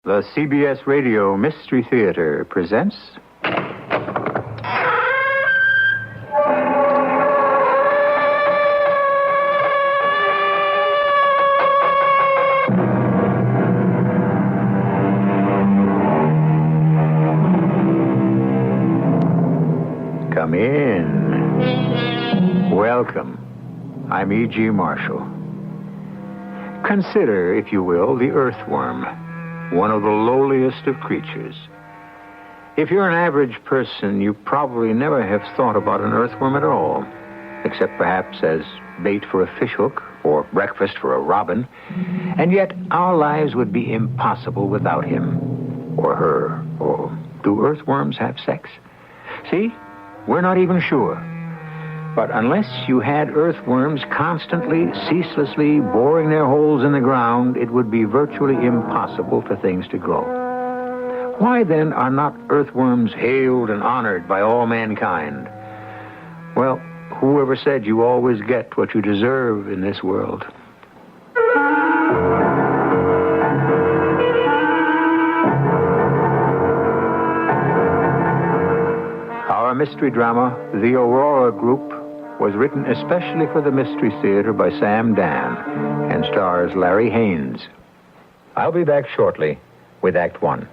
The CBS Radio Mystery Theater presents... Come in. Welcome. I'm E.G. Marshall. Consider, if you will, the earthworm. One of the lowliest of creatures. If you're an average person, you probably never have thought about an earthworm at all, except perhaps as bait for a fishhook or breakfast for a robin. And yet, our lives would be impossible without him or her. Or do earthworms have sex? See, we're not even sure. But unless you had earthworms constantly, ceaselessly boring their holes in the ground, it would be virtually impossible for things to grow. Why, then, are not earthworms hailed and honored by all mankind? Well, whoever said you always get what you deserve in this world? Our mystery drama, The Aurora Group, was written especially for the Mystery Theater by Sam Dan and stars Larry Haynes. I'll be back shortly with Act One.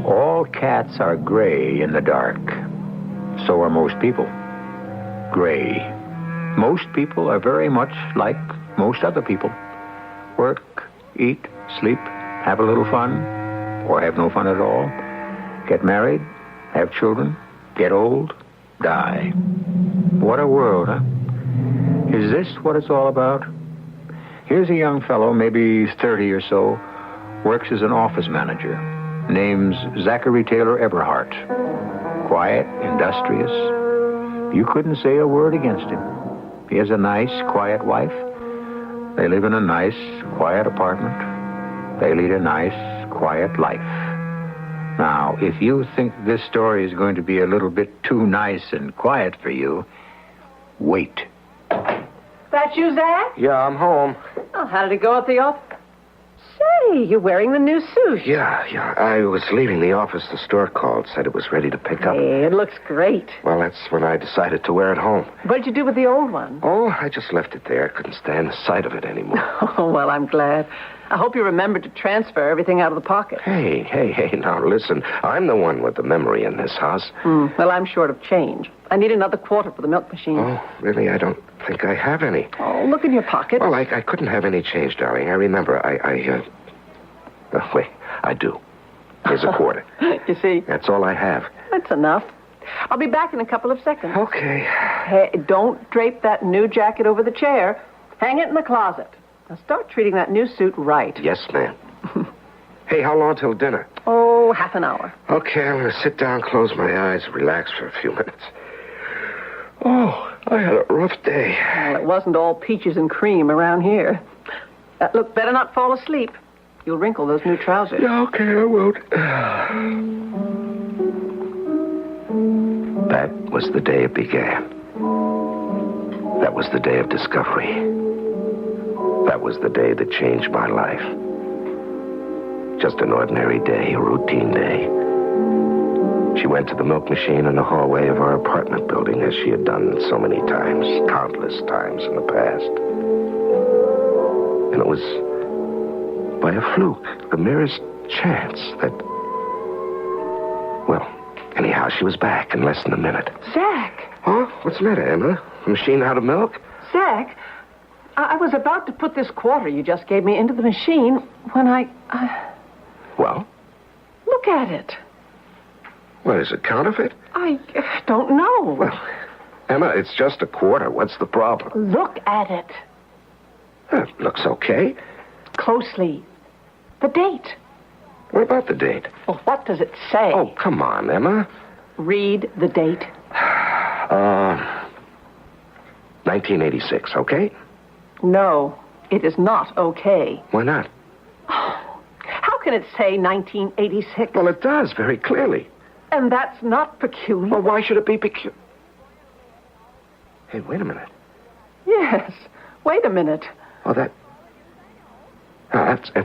All cats are gray in the dark. So are most people. Gray. Most people are very much like most other people. Work, eat, sleep, have a little fun, or have no fun at all. Get married, have children, get old, die. What a world, huh? Is this what it's all about? Here's a young fellow, maybe 30 or so, works as an office manager. Name's Zachary Taylor Everhart. Quiet, industrious. You couldn't say a word against him. He has a nice, quiet wife. They live in a nice, quiet apartment. They lead a nice, quiet life. Now, if you think this story is going to be a little bit too nice and quiet for you, wait. That you, Zach? Yeah, I'm home. Oh, how did it go at the office? Say, you're wearing the new suit. Yeah. I was leaving the office. The store called, said it was ready to pick up. Hey, it looks great. Well, that's when I decided to wear it home. What did you do with the old one? Oh, I just left it there. I couldn't stand the sight of it anymore. Oh, well, I'm glad. I hope you remembered to transfer everything out of the pocket. Hey, now listen. I'm the one with the memory in this house. Well, I'm short of change. I need another quarter for the milk machine. Oh, really? I don't think I have any. Oh, look in your pocket. Well, I couldn't have any change, darling. I remember. Oh, wait, I do. Here's a quarter. You see? That's all I have. That's enough. I'll be back in a couple of seconds. Okay. Hey, don't drape that new jacket over the chair. Hang it in the closet. Now start treating that new suit right. Yes, ma'am. Hey, how long till dinner? Oh, half an hour. Okay, I'm going to sit down, close my eyes, relax for a few minutes. Oh, I had a rough day. Well, it wasn't all peaches and cream around here. Look, better not fall asleep. You'll wrinkle those new trousers. Yeah, okay, I won't. That was the day it began. That was the day of discovery. That was the day that changed my life. Just an ordinary day, a routine day. She went to the milk machine in the hallway of our apartment building, as she had done so many times, countless times in the past. And it was by a fluke, the merest chance that... Well, anyhow, she was back in less than a minute. Zach! Huh? What's the matter, Emma? The machine out of milk? Zach, I was about to put this quarter you just gave me into the machine when I... Well? Look at it. What, is it counterfeit? I don't know. Well, Emma, it's just a quarter. What's the problem? Look at it. It looks okay. Closely. The date. What about the date? Well, what does it say? Oh, come on, Emma. Read the date. 1986, okay? No, it is not okay. Why not? How can it say 1986? Well, it does, very clearly. And that's not peculiar. Well, why should it be peculiar? Hey, wait a minute. Yes. Wait a minute. Oh, that's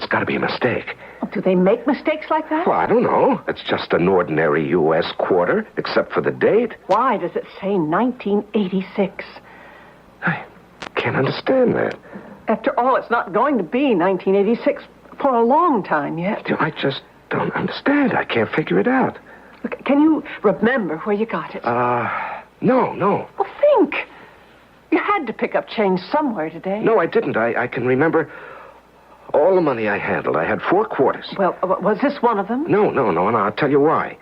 got to be a mistake. Do they make mistakes like that? Well, I don't know. It's just an ordinary U.S. quarter, except for the date. Why does it say 1986? I can't understand that. After all, it's not going to be 1986 for a long time yet. I just don't understand. I can't figure it out. Look, can you remember where you got it? No. Well, think. You had to pick up change somewhere today. No, I didn't. I can remember all the money I handled. I had 4 quarters. Well, was this one of them? No, and I'll tell you why.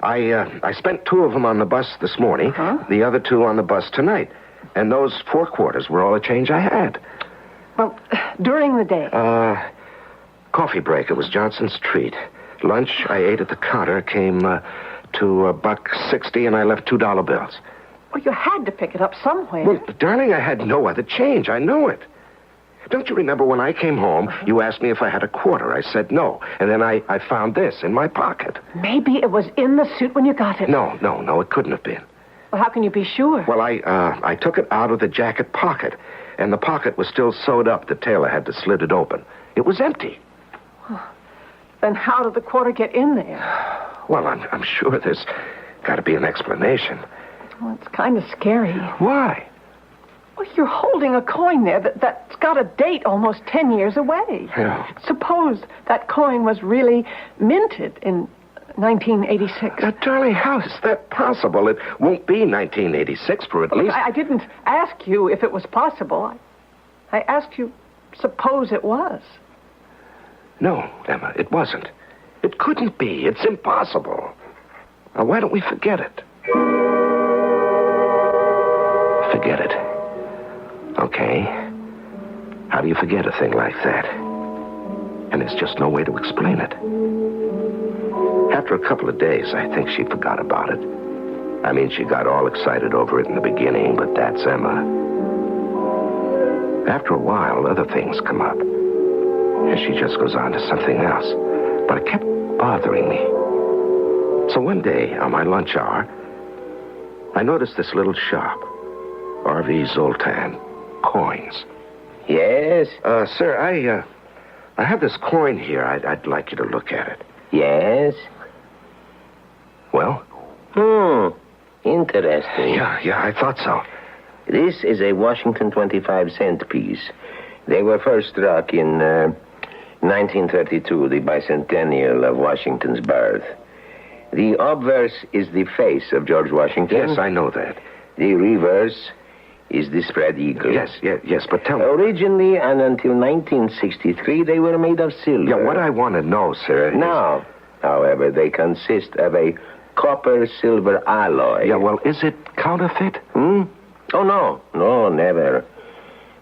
I spent 2 of them on the bus this morning, the other 2 on the bus tonight. And those 4 quarters were all the change I had. Well, during the day? Coffee break. It was Johnson's treat. Lunch, I ate at the counter, came to $1.60, and I left $2 bills. Well, you had to pick it up somewhere. Well, darling, I had no other change. I know it. Don't you remember when I came home, you asked me if I had a quarter? I said no. And then I found this in my pocket. Maybe it was in the suit when you got it. No, it couldn't have been. Well, how can you be sure? Well, I took it out of the jacket pocket, and the pocket was still sewed up. The tailor had to slit it open. It was empty. Then how did the quarter get in there? Well, I'm sure there's got to be an explanation. Well, it's kind of scary. Why? Well, you're holding a coin there that's got a date almost 10 years away. Yeah. Suppose that coin was really minted in 1986. Now, darling, how is that possible? It won't be 1986 for at least... I didn't ask you if it was possible. I asked you, suppose it was. No, Emma, it wasn't. It couldn't be. It's impossible. Now, why don't we forget it? Forget it. Okay. How do you forget a thing like that? And there's just no way to explain it. After a couple of days, I think she forgot about it. I mean, she got all excited over it in the beginning, but that's Emma. After a while, other things come up. And she just goes on to something else. But it kept bothering me. So one day, on my lunch hour, I noticed this little shop. R.V. Zoltan. Coins. Yes? Sir, I have this coin here. I'd like you to look at it. Yes? Well? Interesting. Yeah, I thought so. This is a Washington 25-cent piece. They were first struck in 1932, the bicentennial of Washington's birth. The obverse is the face of George Washington. Yes, I know that. The reverse is the spread eagle. Yes, but tell me. Originally, and until 1963, they were made of silver. Yeah, what I want to know, sir... Now, however, they consist of a copper-silver alloy. Yeah, well, is it counterfeit? Oh, no, never.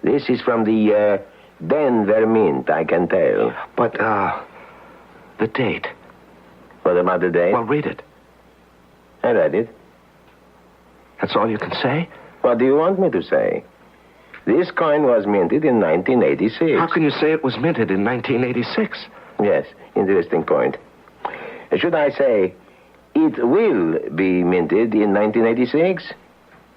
This is from the Denver Mint, I can tell. But, the date. What about the date? Well, read it. I read it. That's all you can say? What do you want me to say? This coin was minted in 1986. How can you say it was minted in 1986? Yes, interesting point. Should I say, it will be minted in 1986?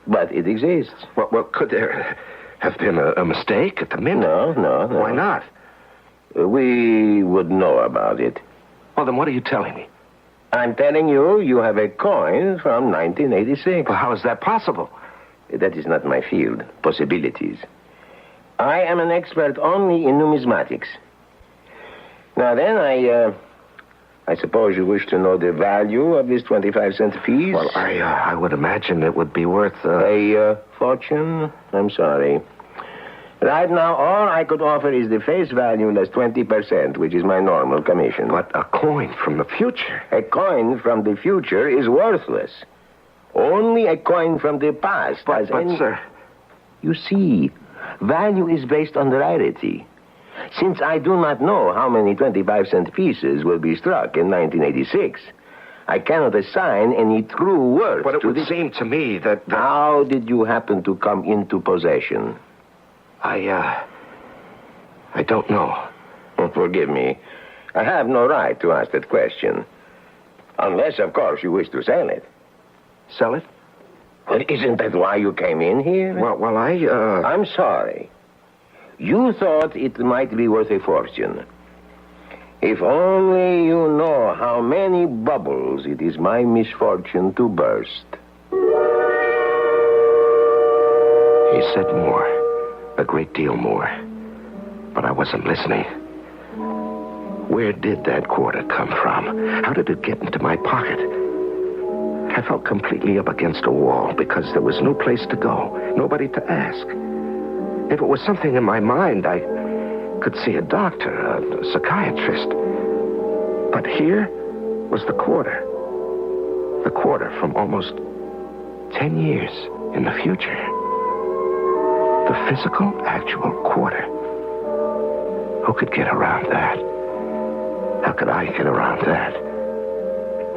But it exists. Well, could there have been a mistake at the mint? No. Why not? We would know about it. Well, then what are you telling me? I'm telling you have a coin from 1986. Well, how is that possible? That is not my field. Possibilities. I am an expert only in numismatics. Now then, I suppose you wish to know the value of this 25-cent piece? Well, I would imagine it would be worth... A fortune? I'm sorry. Right now, all I could offer is the face value less 20%, which is my normal commission. But a coin from the future. A coin from the future is worthless. Only a coin from the past. But, sir... You see, value is based on rarity. Since I do not know how many 25-cent pieces will be struck in 1986, I cannot assign any true worth But it to would seem to me that... How did you happen to come into possession? I don't know. Forgive me. I have no right to ask that question. Unless, of course, you wish to sell it. Sell it? Well, isn't that why you came in here? Well, I'm sorry. You thought it might be worth a fortune. If only you know how many bubbles it is my misfortune to burst. He said more. A great deal more. But I wasn't listening. Where did that quarter come from? How did it get into my pocket? I felt completely up against a wall because there was no place to go, nobody to ask. If it was something in my mind, I could see a doctor, a psychiatrist. But here was the quarter. The quarter from almost 10 years in the future. The physical, actual quarter. Who could get around that? How could I get around that?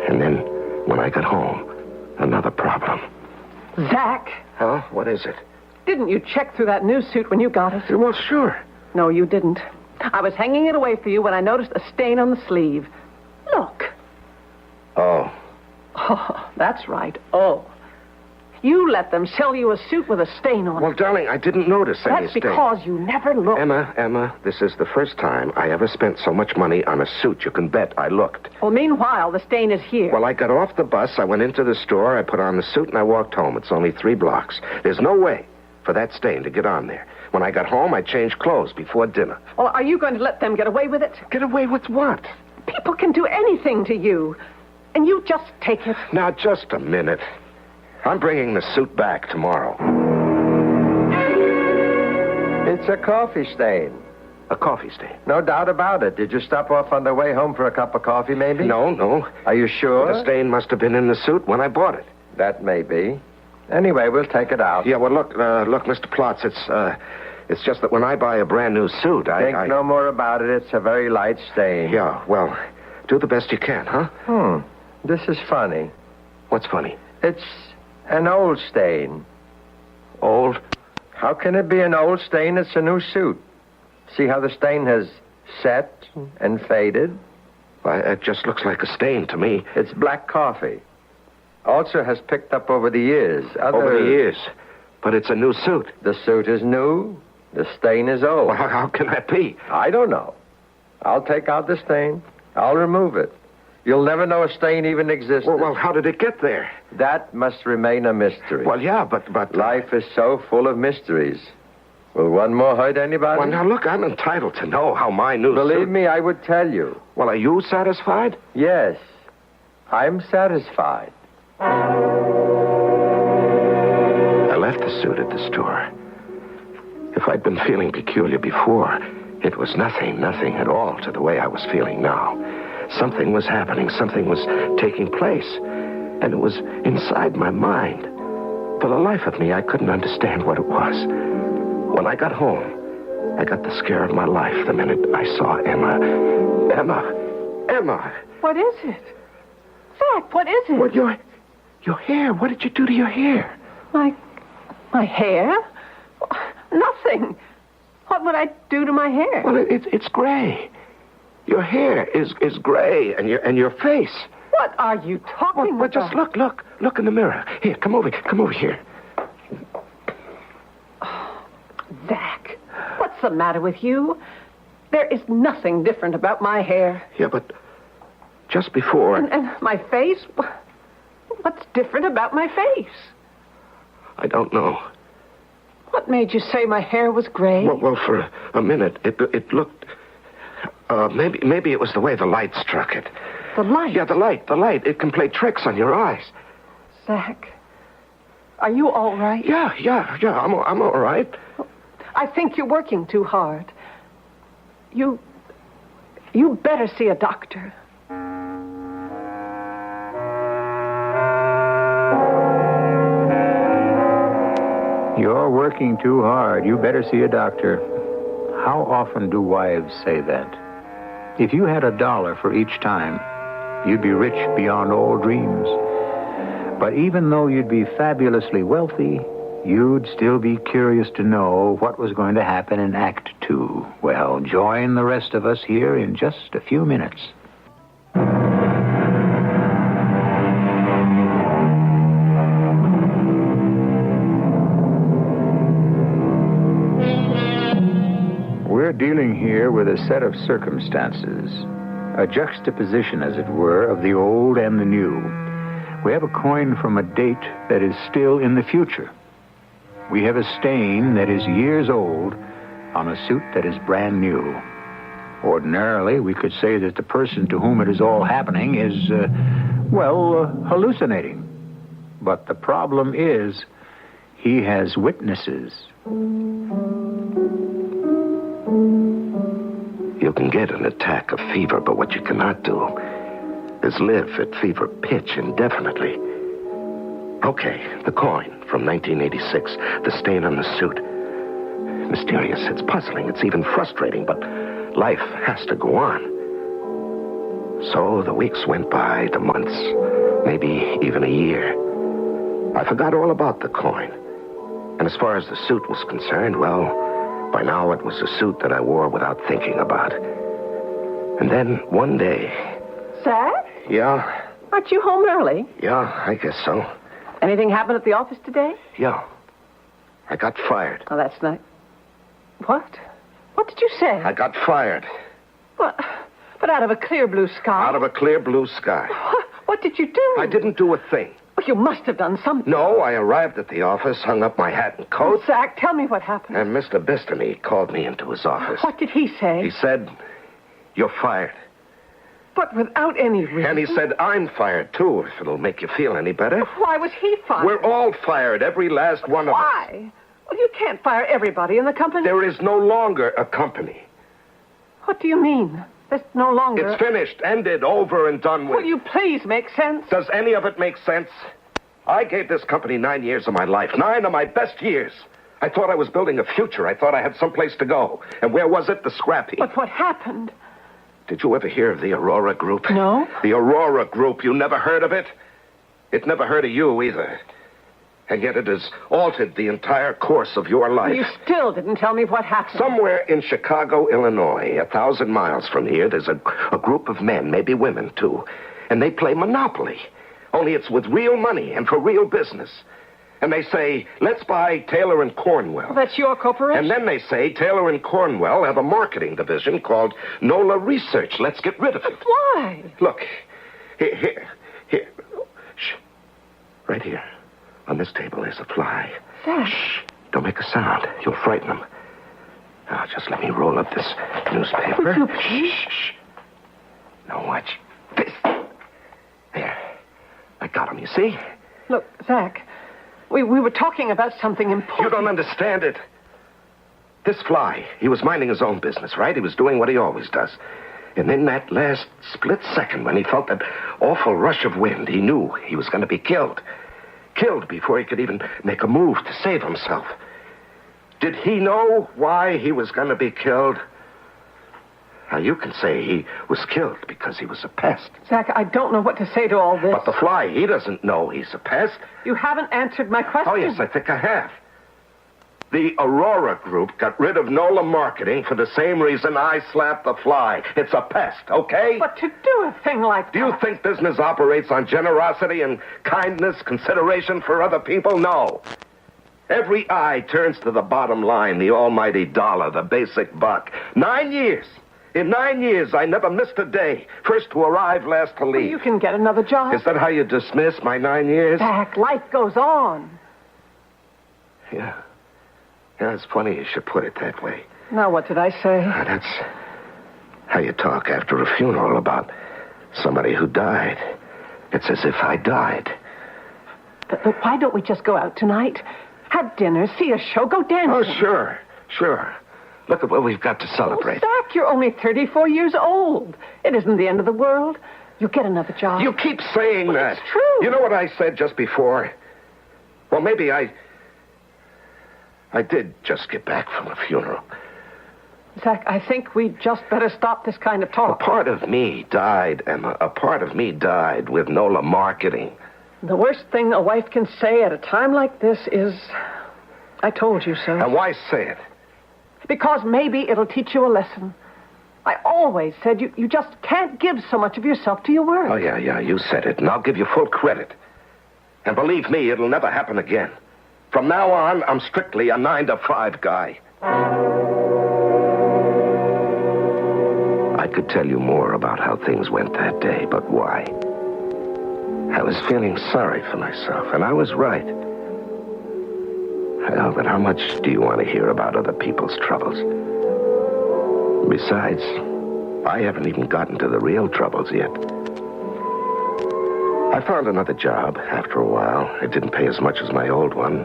And then, when I got home, another problem. Zach, Huh? What is it? didn't you check through that new suit when you got it? Well, sure. No, you didn't. I was hanging it away for you when I noticed a stain on the sleeve. Look. Oh. Oh, that's right. Oh. You let them sell you a suit with a stain on Well, it. darling, I didn't notice any That's stain. because you never looked. Emma, this is the first time I ever spent so much money on a suit. You can bet I looked. Well, meanwhile, the stain is here. Well, I got off the bus, I went into the store, I put on the suit, and I walked home. It's only 3 blocks. There's no way for that stain to get on there. When I got home, I changed clothes before dinner. Well, are you going to let them get away with it? Get away with what? People can do anything to you. And you just take it. Now, just a minute. I'm bringing the suit back tomorrow. It's a coffee stain. A coffee stain? No doubt about it. Did you stop off on the way home for a cup of coffee, maybe? No. Are you sure? The stain must have been in the suit when I bought it. That may be. Anyway, we'll take it out. Yeah, well, look, Mr. Plotz, it's just that when I buy a brand new suit, Think no more about it. It's a very light stain. Yeah, well, do the best you can, huh? This is funny. What's funny? It's an old stain. Old? How can it be an old stain? It's a new suit. See how the stain has set and faded? Why, it just looks like a stain to me. It's black coffee. Also has picked up over the years. Over the years. But it's a new suit. The suit is new. The stain is old. Well, how can that be? I don't know. I'll take out the stain. I'll remove it. You'll never know a stain even existed. Well, how did it get there? That must remain a mystery. Well, yeah, but... Life is so full of mysteries. Will one more hurt anybody? Well, now, look, I'm entitled to know how my new Believe suit... me, I would tell you. Well, are you satisfied? Yes. I'm satisfied. I left the suit at the store. If I'd been feeling peculiar before, it was nothing at all to the way I was feeling now. Something was happening, something was taking place, and it was inside my mind. For the life of me, I couldn't understand what it was. When I got home, I got the scare of my life the minute I saw Emma. Emma! What is it? Zach, what is it? Well, your hair. What did you do to your hair? My hair? Nothing. What would I do to my hair? Well, it's gray. Your hair is gray, and your face. What are you talking Well, about? just look in the mirror. Here, come over here. Zach, what's the matter with you? There is nothing different about my hair. Yeah, but just before... And my face? What's different about my face? I don't know. What made you say my hair was gray? Well, for a minute, it looked... maybe it was the way the light struck it. The light? Yeah, the light. It can play tricks on your eyes. Zach, are you all right? Yeah, I'm all right. I think you're working too hard. You better see a doctor. You're working too hard. You better see a doctor. How often do wives say that? If you had $1 for each time, you'd be rich beyond all dreams. But even though you'd be fabulously wealthy, you'd still be curious to know what was going to happen in Act 2. Well, join the rest of us here in just a few minutes. dealing here with a set of circumstances, a juxtaposition, as it were, of the old and the new. We have a coin from a date that is still in the future. We have a stain that is years old on a suit that is brand new. Ordinarily, we could say that the person to whom it is all happening is, hallucinating. But the problem is, he has witnesses. You can get an attack of fever, but what you cannot do is live at fever pitch indefinitely. Okay, the coin from 1986, the stain on the suit. Mysterious, it's puzzling, it's even frustrating, but life has to go on. So the weeks went by, the months, maybe even a year. I forgot all about the coin. And as far as the suit was concerned, well, by now it was a suit that I wore without thinking about. And then one day... Zach? Yeah? Aren't you home early? Yeah, I guess so. Anything happened at the office today? Yeah. I got fired. Oh, that's nice. What? What did you say? I got fired. What? But out of a clear blue sky. Out of a clear blue sky. What did you do? I didn't do a thing. Well, you must have done something. No, I arrived at the office, hung up my hat and coat. Zach, tell me what happened. And Mr. Bistany called me into his office. What did he say? He said, "You're fired." But without any reason. And he said, "I'm fired, too, if it'll make you feel any better." Why was he fired? We're all fired, every last one of us. Why? Well, you can't fire everybody in the company. There is no longer a company. What do you mean? There's no longer... It's finished, ended, over and done with. Will you please make sense? Does any of it make sense? I gave this company 9 years of my life, 9 of my best years. I thought I was building a future. I thought I had someplace to go. And where was it? The scrap heap. But what happened? Did you ever hear of the Aurora Group? No. The Aurora Group. You never heard of it? It never heard of you either. And yet it has altered the entire course of your life. You still didn't tell me what happened. Somewhere in Chicago, Illinois, 1,000 miles from here, there's a group of men, maybe women, too. And they play Monopoly. Only it's with real money and for real business. And they say, "Let's buy Taylor and Cornwell." Well, that's your corporation. And then they say, "Taylor and Cornwell have a marketing division called NOLA Research. Let's get rid of it." Why? Look, here. Shh. Right here. On this table, there's a fly. Zach. Shh. Don't make a sound. You'll frighten them. Now, just let me roll up this newspaper. Would you please? Shh. Now, watch this. There. I got him, you see? Look, Zach, we were talking about something important. You don't understand it. This fly, he was minding his own business, right? He was doing what he always does. And in that last split second, when he felt that awful rush of wind, he knew he was going to be killed. Killed before he could even make a move to save himself. Did he know why he was going to be killed? Now, you can say he was killed because he was a pest. Zach, I don't know what to say to all this. But the fly, he doesn't know he's a pest. You haven't answered my question. Oh, yes, I think I have. The Aurora Group got rid of NOLA Marketing for the same reason I slapped the fly. It's a pest, okay? But to do a thing like that... Do you think business operates on generosity and kindness, consideration for other people? No. Every eye turns to the bottom line, the almighty dollar, the basic buck. 9 years. In 9 years, I never missed a day. First to arrive, last to leave. Well, you can get another job. Is that how you dismiss my 9 years? Zach, life goes on. Yeah. Yeah, it's funny you should put it that way. Now, what did I say? That's how you talk after a funeral about somebody who died. It's as if I died. But why don't we just go out tonight? Have dinner, see a show, go dancing. Oh, sure. Look at what we've got to celebrate. Oh, Zach, you're only 34 years old. It isn't the end of the world. You'll get another job. You keep saying that. It's true. You know what I said just before? Well, maybe I did just get back from a funeral. Zach, I think we just better stop this kind of talk. A part of me died, Emma. A part of me died with NOLA Marketing. The worst thing a wife can say at a time like this is, "I told you so." And why say it? Because maybe it'll teach you a lesson. I always said you just can't give so much of yourself to your work. Oh, yeah, you said it, and I'll give you full credit. And believe me, it'll never happen again. From now on, I'm strictly a 9 to 5 guy. could tell you more about how things went that day, but why? I was feeling sorry for myself, and I was right. Well, but how much do you want to hear about other people's troubles? Besides, I haven't even gotten to the real troubles yet. I found another job after a while. It didn't pay as much as my old one.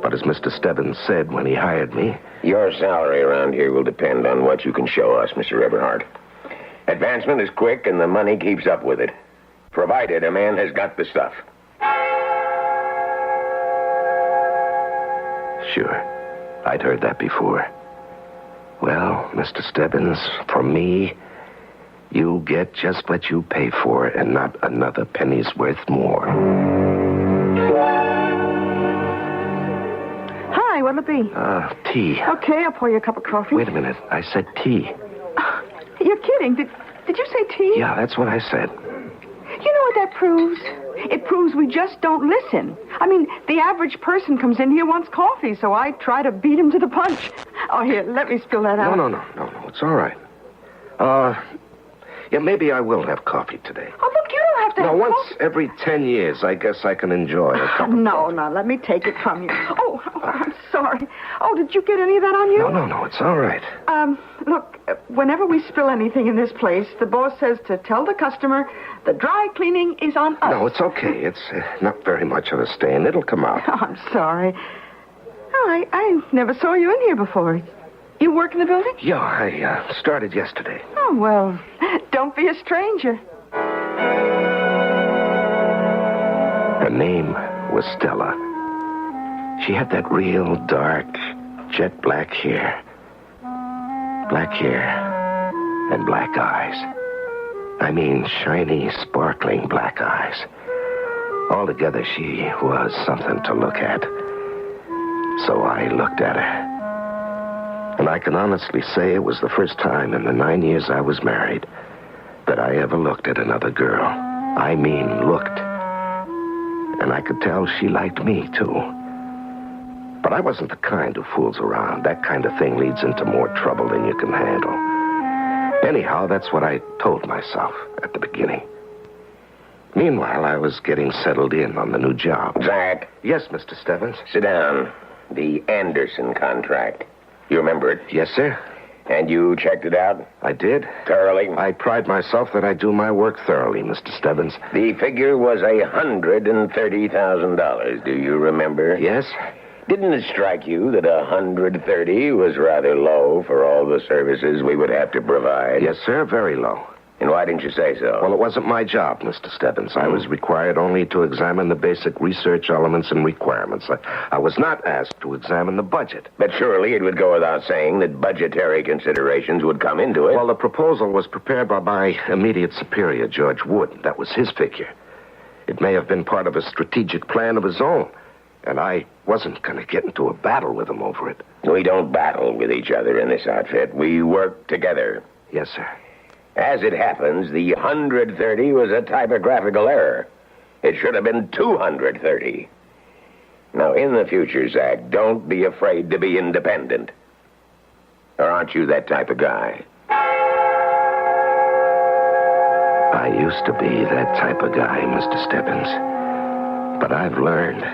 But as Mr. Stebbins said when he hired me... Your salary around here will depend on what you can show us, Mr. Eberhardt. Advancement is quick and the money keeps up with it. Provided a man has got the stuff. Sure. I'd heard that before. Well, Mr. Stebbins, for me, you get just what you pay for and not another penny's worth more. Hi, what'll it be? Tea. Okay, I'll pour you a cup of coffee. Wait a minute. I said tea. You're kidding. Did you say tea? Yeah, that's what I said. You know what that proves? It proves we just don't listen. I mean, the average person comes in here wants coffee, so I try to beat him to the punch. Oh, here, let me spill that out. No. It's all right. Yeah, maybe I will have coffee today. Oh, look, you don't have to have once coffee. every 10 years, I guess I can enjoy a cup of No, let me take it from you. Oh, I'm sorry. Oh, did you get any of that on you? No, it's all right. Look, whenever we spill anything in this place, the boss says to tell the customer the dry cleaning is on us. No, it's okay. It's not very much of a stain. It'll come out. Oh, I'm sorry. Oh, I never saw you in here before. You work in the building? Yeah, I started yesterday. Oh, well, don't be a stranger. Her name was Stella. She had that real dark, jet black hair. Black hair and black eyes. I mean, shiny, sparkling black eyes. Altogether, she was something to look at. So I looked at her. And I can honestly say it was the first time in the 9 years I was married that I ever looked at another girl. I mean, looked. And I could tell she liked me, too. But I wasn't the kind who fools around. That kind of thing leads into more trouble than you can handle. Anyhow, that's what I told myself at the beginning. Meanwhile, I was getting settled in on the new job. Zach. Yes, Mr. Stebbins? Sit down. The Anderson contract. You remember it? Yes, sir. And you checked it out? I did. Thoroughly? I pride myself that I do my work thoroughly, Mr. Stebbins. The figure was $130,000. Do you remember? Yes. Didn't it strike you that $130 was rather low for all the services we would have to provide? Yes, sir. Very low. And why didn't you say so? Well, it wasn't my job, Mr. Stebbins. I was required only to examine the basic research elements and requirements. I was not asked to examine the budget. But surely it would go without saying that budgetary considerations would come into it. Well, the proposal was prepared by my immediate superior, George Wood. That was his figure. It may have been part of a strategic plan of his own. And I wasn't going to get into a battle with him over it. We don't battle with each other in this outfit. We work together. Yes, sir. As it happens, the 130 was a typographical error. It should have been 230. Now, in the future, Zach, don't be afraid to be independent. Or aren't you that type of guy? I used to be that type of guy, Mr. Stebbins. But I've learned.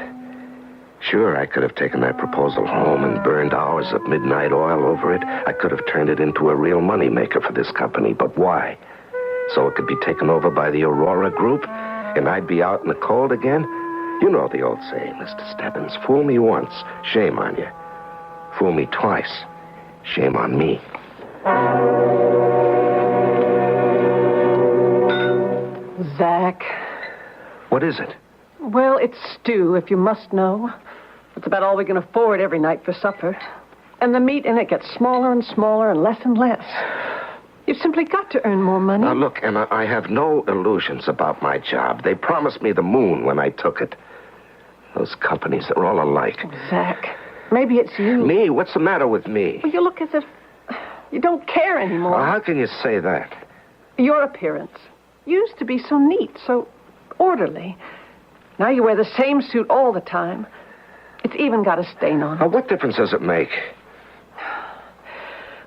Sure, I could have taken that proposal home and burned hours of midnight oil over it. I could have turned it into a real moneymaker for this company. But why? So it could be taken over by the Aurora Group, and I'd be out in the cold again? You know the old saying, Mr. Stebbins. Fool me once, shame on you. Fool me twice, shame on me. Zach. What is it? Well, it's stew, if you must know. It's about all we can afford every night for supper. And the meat in it gets smaller and smaller and less. You've simply got to earn more money. Now, look, Emma, I have no illusions about my job. They promised me the moon when I took it. Those companies, they're all alike. Zach, maybe it's you. Me? What's the matter with me? Well, you look as if you don't care anymore. Well, how can you say that? Your appearance. You used to be so neat, so orderly. Now you wear the same suit all the time. It's even got a stain on it. Now, what difference does it make?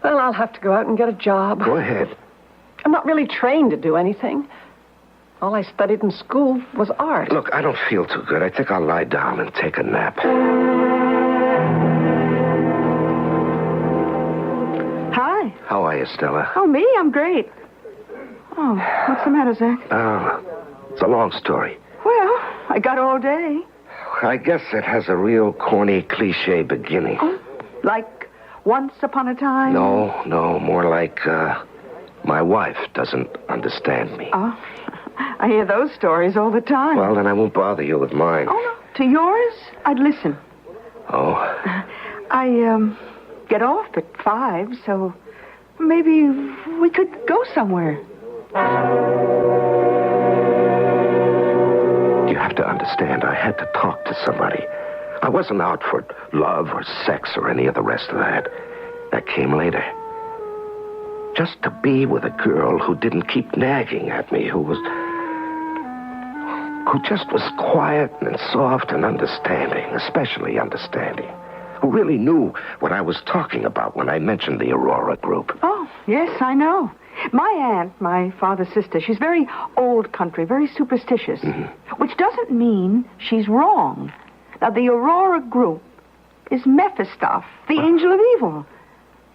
Well, I'll have to go out and get a job. Go ahead. I'm not really trained to do anything. All I studied in school was art. Look, I don't feel too good. I think I'll lie down and take a nap. Hi. How are you, Stella? Oh, me? I'm great. Oh, what's the matter, Zach? It's a long story. Well, I got all day. I guess it has a real corny, cliche beginning. Oh, like once upon a time? No, more like, my wife doesn't understand me. Oh, I hear those stories all the time. Well, then I won't bother you with mine. Oh, no. To yours, I'd listen. Oh? I, get off at 5, so maybe we could go somewhere. You have to understand, I had to talk to somebody. I wasn't out for love or sex or any of the rest of that. That came later. Just to be with a girl who didn't keep nagging at me, who just was quiet and soft and understanding, especially understanding, who really knew what I was talking about when I mentioned the Aurora Group. Oh, yes, I know. My aunt, my father's sister, she's very old country, very superstitious, which doesn't mean she's wrong. Now, the Aurora Group is Mephistoff, the angel of evil.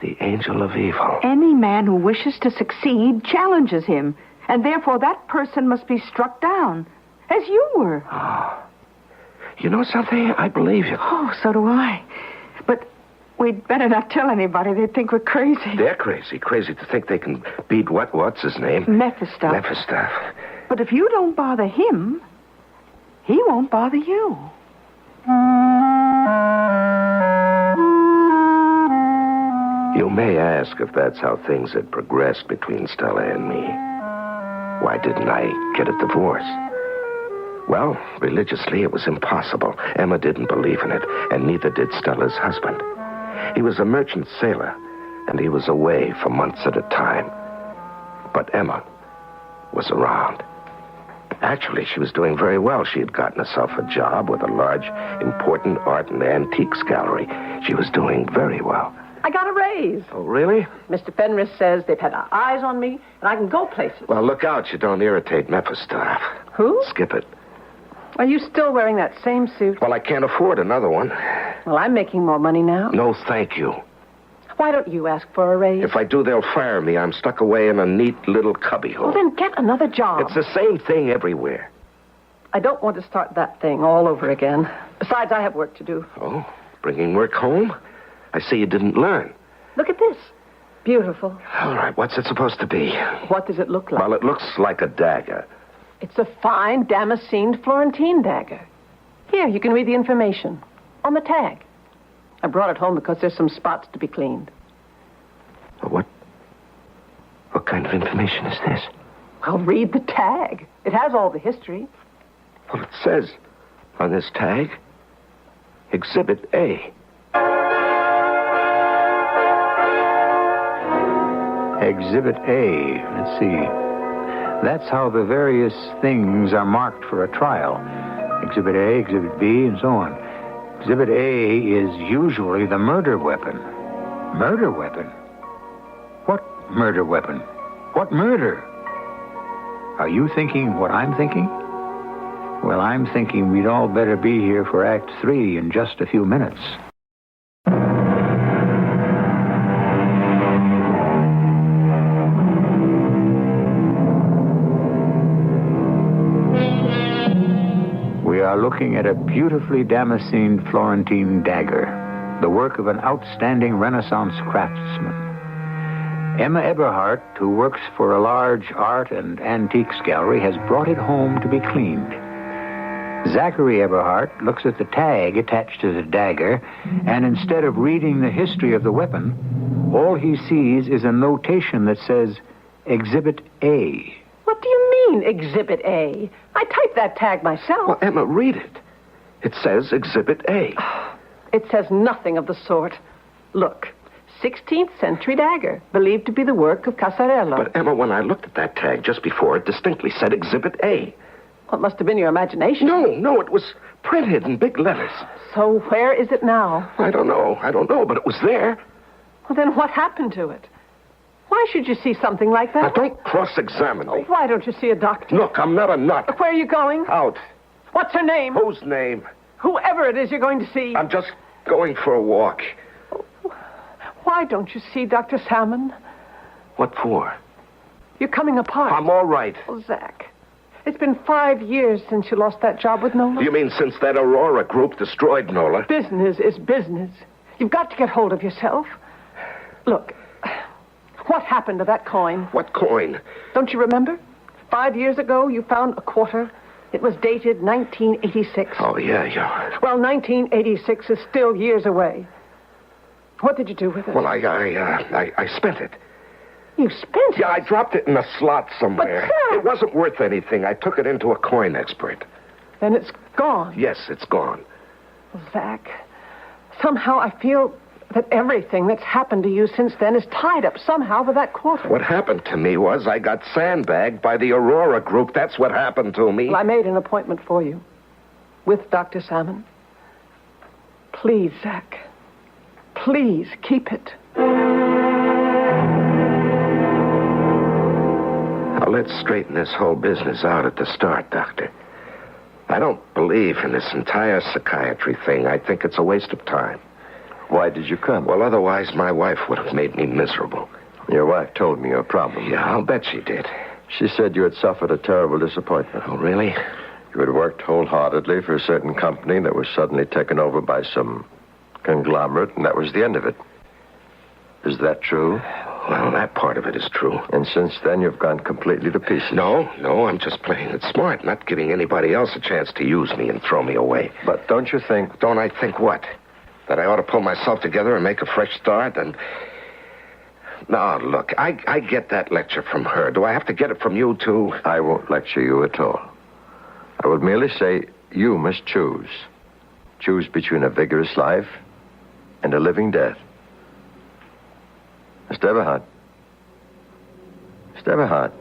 The angel of evil. Any man who wishes to succeed challenges him, and therefore that person must be struck down, as you were. Oh. You know something? I believe you. Oh, so do I. But we'd better not tell anybody. They'd think we're crazy. They're crazy. Crazy to think they can beat what's his name? Mephistoff. Mephistoff. But if you don't bother him, he won't bother you. You may ask if that's how things had progressed between Stella and me. Why didn't I get a divorce? Well, religiously, it was impossible. Emma didn't believe in it, and neither did Stella's husband. He was a merchant sailor, and he was away for months at a time. But Emma was around. Actually, she was doing very well. She had gotten herself a job with a large, important art and antiques gallery. She was doing very well. I got a raise. Oh, really? Mr. Fenris says they've had eyes on me, and I can go places. Well, look out you don't irritate Mephistoff. Who? Skip it. Are you still wearing that same suit? Well, I can't afford another one. Well, I'm making more money now. No, thank you. Why don't you ask for a raise? If I do, they'll fire me. I'm stuck away in a neat little cubbyhole. Well, then get another job. It's the same thing everywhere. I don't want to start that thing all over again. Besides, I have work to do. Oh, bringing work home? I see you didn't learn. Look at this. Beautiful. All right, what's it supposed to be? What does it look like? Well, it looks like a dagger. It's a fine damascened Florentine dagger. Here, you can read the information on the tag. I brought it home because there's some spots to be cleaned. What kind of information is this? Well, read the tag. It has all the history. Well, it says on this tag, Exhibit A. Exhibit A. Let's see. That's how the various things are marked for a trial. Exhibit A, Exhibit B, and so on. Exhibit A is usually the murder weapon. Murder weapon? What murder weapon? What murder? Are you thinking what I'm thinking? Well, I'm thinking we'd all better be here for Act 3 in just a few minutes. We are looking at a beautifully damascened Florentine dagger, the work of an outstanding Renaissance craftsman. Emma Eberhardt, who works for a large art and antiques gallery, has brought it home to be cleaned. Zachary Eberhardt looks at the tag attached to the dagger, and instead of reading the history of the weapon, all he sees is a notation that says, Exhibit A. What do you mean, Exhibit A? I typed that tag myself. Well, Emma, read it. It says Exhibit A. It says nothing of the sort. Look, 16th century dagger, believed to be the work of Casarello. But, Emma, when I looked at that tag just before, it distinctly said Exhibit A. Well, it must have been your imagination. No, it was printed in big letters. So where is it now? I don't know, but it was there. Well, then what happened to it? Why should you see something like Now, that? don't cross-examine me. Why don't you see a doctor? Look, I'm not a nut. Where are you going? Out. What's her name? Whose name? Whoever it is you're going to see. I'm just going for a walk. Why don't you see Dr. Salmon? What for? You're coming apart. I'm all right. Oh, Zach, it's been 5 years since you lost that job with Nola. You mean since that Aurora Group destroyed Nola? Business is business. You've got to get hold of yourself. Look, what happened to that coin? What coin? Don't you remember? 5 years ago, you found a quarter. It was dated 1986. Oh, yeah. Well, 1986 is still years away. What did you do with it? Well, I spent it. You spent it? Yeah, I dropped it in a slot somewhere. But, Zach! It wasn't worth anything. I took it into a coin expert. Then it's gone. Yes, it's gone. Zach, somehow I feel that everything that's happened to you since then is tied up somehow with that quarter. What happened to me was I got sandbagged by the Aurora Group. That's what happened to me. Well, I made an appointment for you with Dr. Salmon. Please, Zach, please keep it. Now, let's straighten this whole business out at the start, Doctor. I don't believe in this entire psychiatry thing. I think it's a waste of time. Why did you come? Well, otherwise my wife would have made me miserable. Your wife told me your problem. Yeah, I'll bet she did. She said you had suffered a terrible disappointment. Oh, really? You had worked wholeheartedly for a certain company that was suddenly taken over by some conglomerate, and that was the end of it. Is that true? Well, that part of it is true. And since then, you've gone completely to pieces. No, I'm just playing it smart, not giving anybody else a chance to use me and throw me away. But don't you think... Don't I think what? That I ought to pull myself together and make a fresh start? And no, look, I get that lecture from her. Do I have to get it from you, too? I won't lecture you at all. I would merely say you must choose. Choose between a vigorous life and a living death. Mr. Eberhard. Mr. Eberhard.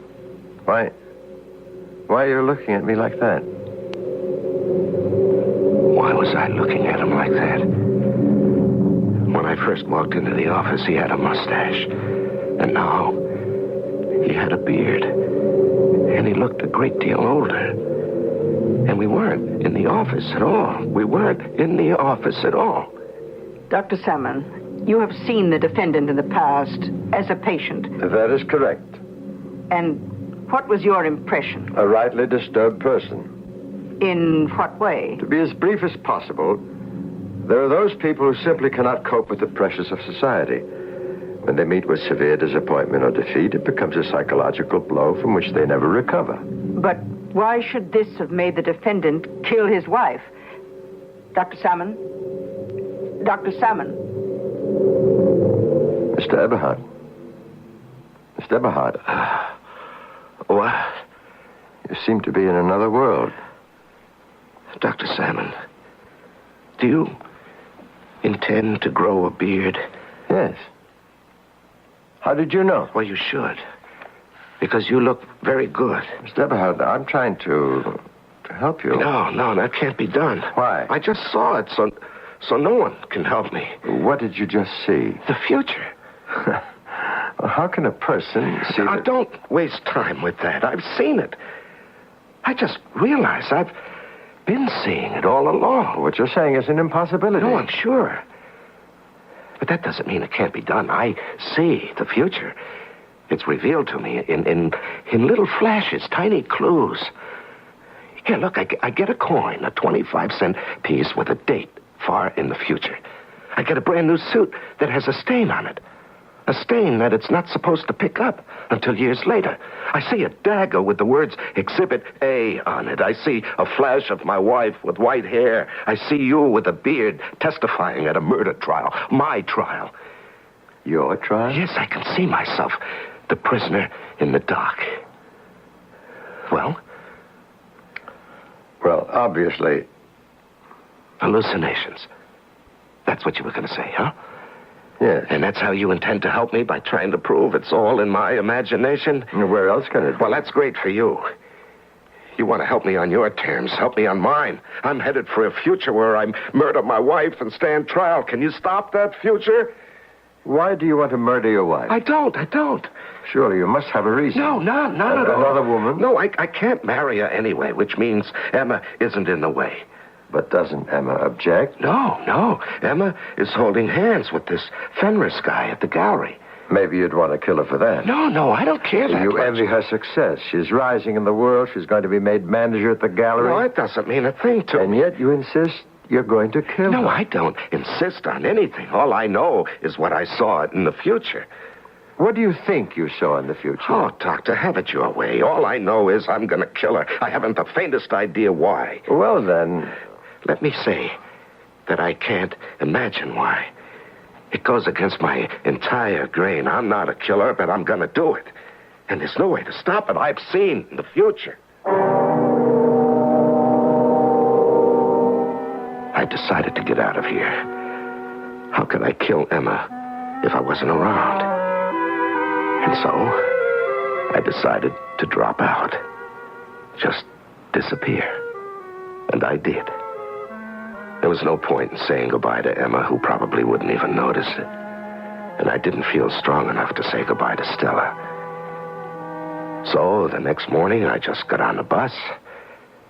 Why are you looking at me like that? Why was I looking at him like that? When I first walked into the office, he had a mustache. And now, he had a beard. And he looked a great deal older. And we weren't in the office at all. We weren't in the office at all. Dr. Salmon, you have seen the defendant in the past as a patient. That is correct. And what was your impression? A rightly disturbed person. In what way? To be as brief as possible, there are those people who simply cannot cope with the pressures of society. When they meet with severe disappointment or defeat, it becomes a psychological blow from which they never recover. But why should this have made the defendant kill his wife? Dr. Salmon? Dr. Salmon? Mr. Eberhard. Mr. Eberhard. What? You seem to be in another world. Dr. Salmon, do you intend to grow a beard? Yes. How did you know? Well, you should. Because you look very good. Mr. Eberhard, I'm trying to help you. No, that can't be done. Why? I just saw it, so no one can help me. What did you just see? The future. Well, how can a person see Now, don't waste time with that. I've seen it. I just realized I've been seeing it all along. What you're saying is an impossibility. No, I'm sure. But that doesn't mean it can't be done. I see the future. It's revealed to me in little flashes, tiny clues. Here, look, I get a coin, a 25-cent piece with a date far in the future. I get a brand new suit that has a stain on it. A stain that it's not supposed to pick up until years later. I see a dagger with the words Exhibit A on it. I see a flash of my wife with white hair. I see you with a beard testifying at a murder trial. My trial. Your trial? Yes, I can see myself, the prisoner in the dock. Well? Well, obviously. Hallucinations. That's what you were going to say, huh? Yes. And that's how you intend to help me, by trying to prove it's all in my imagination? Where else can it be? Well, that's great for you. You want to help me on your terms. Help me on mine. I'm headed for a future where I murder my wife and stand trial. Can you stop that future? Why do you want to murder your wife? I don't. Surely you must have a reason. No, none at all. Another woman? No, I can't marry her anyway, which means Emma isn't in the way. But doesn't Emma object? No. Emma is holding hands with this Fenris guy at the gallery. Maybe you'd want to kill her for that. No, I don't care that You much. envy her success. She's rising in the world. She's going to be made manager at the gallery. No, it doesn't mean a thing to And me. yet you insist you're going to kill her. No, I don't insist on anything. All I know is what I saw in the future. What do you think you saw in the future? Oh, Doctor, have it your way. All I know is I'm going to kill her. I haven't the faintest idea why. Well, then... Let me say that I can't imagine why. It goes against my entire grain. I'm not a killer, but I'm going to do it. And there's no way to stop it. I've seen the future. I decided to get out of here. How could I kill Emma if I wasn't around? And so, I decided to drop out. Just disappear. And I did. There was no point in saying goodbye to Emma, who probably wouldn't even notice it. And I didn't feel strong enough to say goodbye to Stella. So, the next morning, I just got on the bus,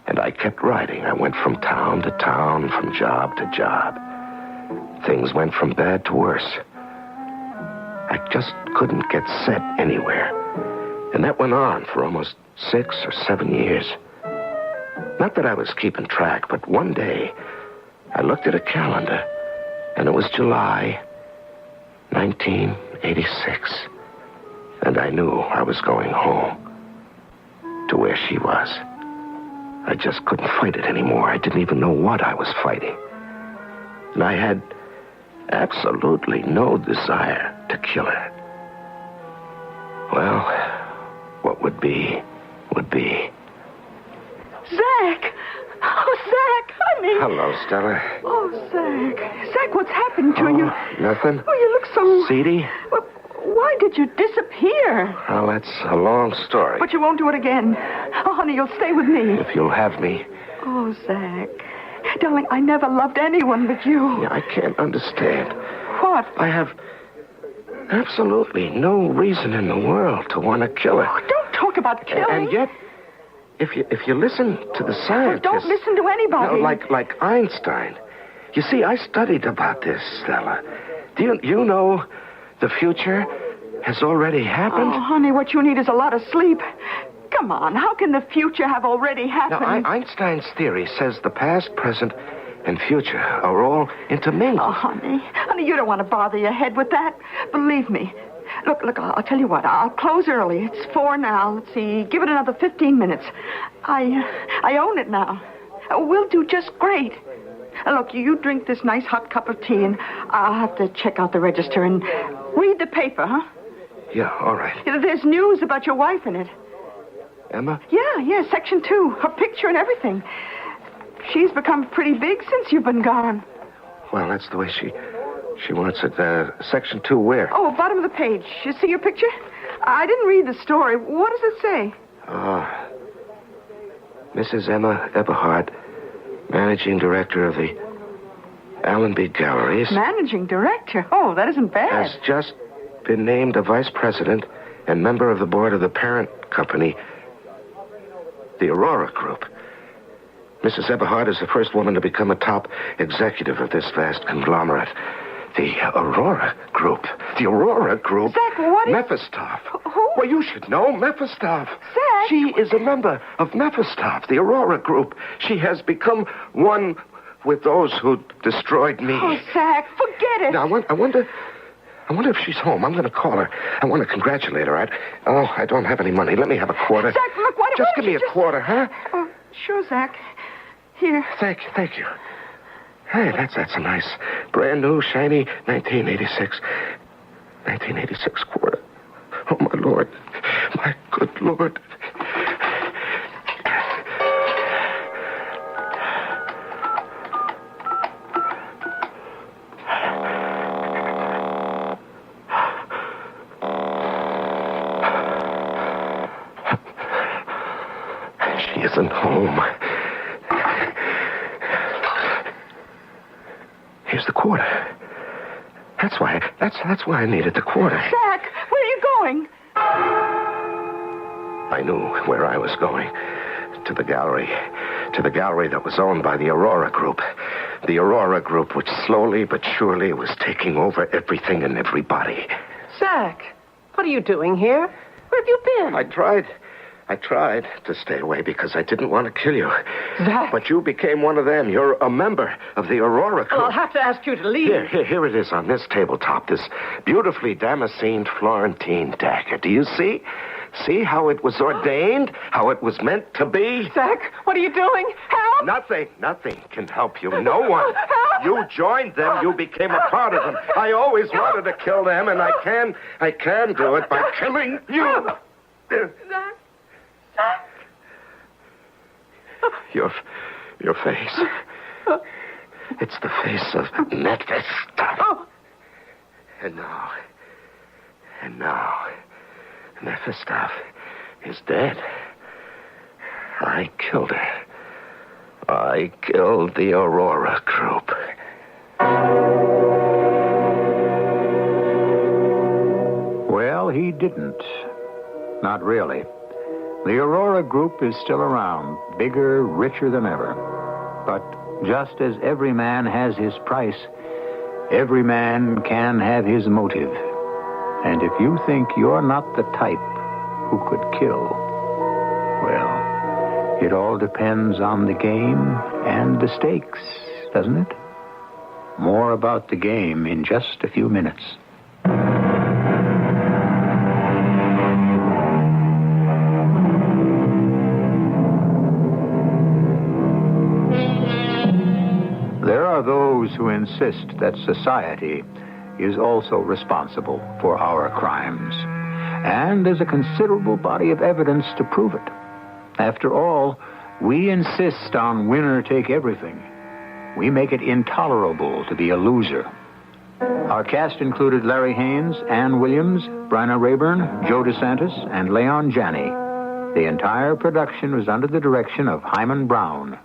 and I kept riding. I went from town to town, from job to job. Things went from bad to worse. I just couldn't get set anywhere. And that went on for almost 6 or 7 years. Not that I was keeping track, but one day, I looked at a calendar, and it was July 1986. And I knew I was going home, to where she was. I just couldn't fight it anymore. I didn't even know what I was fighting. And I had absolutely no desire to kill her. Well, what would be, would be. Zach! Oh, Zach, honey. Hello, Stella. Oh, Zach. Zach, what's happened to you? Nothing? Oh, you look so... Seedy? Well, why did you disappear? Well, that's a long story. But you won't do it again. Oh, honey, you'll stay with me. If you'll have me. Oh, Zach. Darling, I never loved anyone but you. Yeah, I can't understand. What? I have absolutely no reason in the world to want to kill her. Oh, don't talk about killing. And yet, if you listen to the Oh, scientists... don't listen to anybody. No, like Einstein. You see, I studied about this, Stella. Do you know the future has already happened? Oh, honey, what you need is a lot of sleep. Come on, how can the future have already happened? Now, Einstein's theory says the past, present, and future are all intermingled. Oh, honey, you don't want to bother your head with that. Believe me. Look, I'll tell you what. I'll close early. It's 4 now. Let's see. Give it another 15 minutes. I own it now. We'll do just great. Look, you drink this nice hot cup of tea, and I'll have to check out the register and read the paper, huh? Yeah, all right. There's news about your wife in it. Emma? Yeah, Section 2. Her picture and everything. She's become pretty big since you've been gone. Well, that's the way she wants it. Section 2 where? Oh, bottom of the page. You see your picture? I didn't read the story. What does it say? Mrs. Emma Eberhardt, Managing Director of the Allenby Galleries. Managing Director? Oh, that isn't bad. Has just been named a Vice President and member of the board of the parent company, the Aurora Group. Mrs. Eberhardt is the first woman to become a top executive of this vast conglomerate. The Aurora Group. The Aurora Group. Zach, what is... Mephistoff. Who? Well, you should know Mephistoff. Zach. She is a member of Mephistoff, the Aurora Group. She has become one with those who destroyed me. Oh, Zach, forget it. Now, I wonder if she's home. I'm going to call her. I want to congratulate her. I don't have any money. Let me have a quarter. Zach, look, why Just don't give me you a quarter, huh? Oh, sure, Zach. Here. Thank you. Hey, that's a nice, brand new, shiny 1986 quarter. Oh, my Lord. My good Lord. She isn't home. Here's the quarter. That's why I needed the quarter. Zach, where are you going? I knew where I was going. To the gallery. To the gallery that was owned by the Aurora Group. The Aurora Group, which slowly but surely was taking over everything and everybody. Zach, what are you doing here? Where have you been? I tried to stay away because I didn't want to kill you. Zach. But you became one of them. You're a member of the Aurora Group. Well, I'll have to ask you to leave. Here it is on this tabletop. This beautifully damascened Florentine dagger. Do you see? See how it was ordained? How it was meant to be? Zach, what are you doing? Help! Nothing can help you. No one. Help! You joined them. You became a part of them. I always wanted to kill them, and I can do it by killing you. Zach. Your face. It's the face of Memphis. Oh. And now, Mephistoph is dead. I killed her. I killed the Aurora Group. Well, he didn't. Not really. The Aurora Group is still around, bigger, richer than ever. But just as every man has his price, every man can have his motive. And if you think you're not the type who could kill, well, it all depends on the game and the stakes, doesn't it? More about the game in just a few minutes. There are those who insist that society is also responsible for our crimes. And there's a considerable body of evidence to prove it. After all, we insist on winner take everything. We make it intolerable to be a loser. Our cast included Larry Haynes, Ann Williams, Bryna Rayburn, Joe DeSantis, and Leon Janney. The entire production was under the direction of Hyman Brown.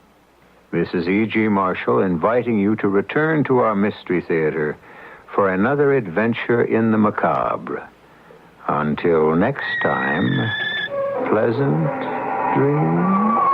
This is E.G. Marshall inviting you to return to our Mystery Theater for another adventure in the macabre. Until next time, pleasant dreams.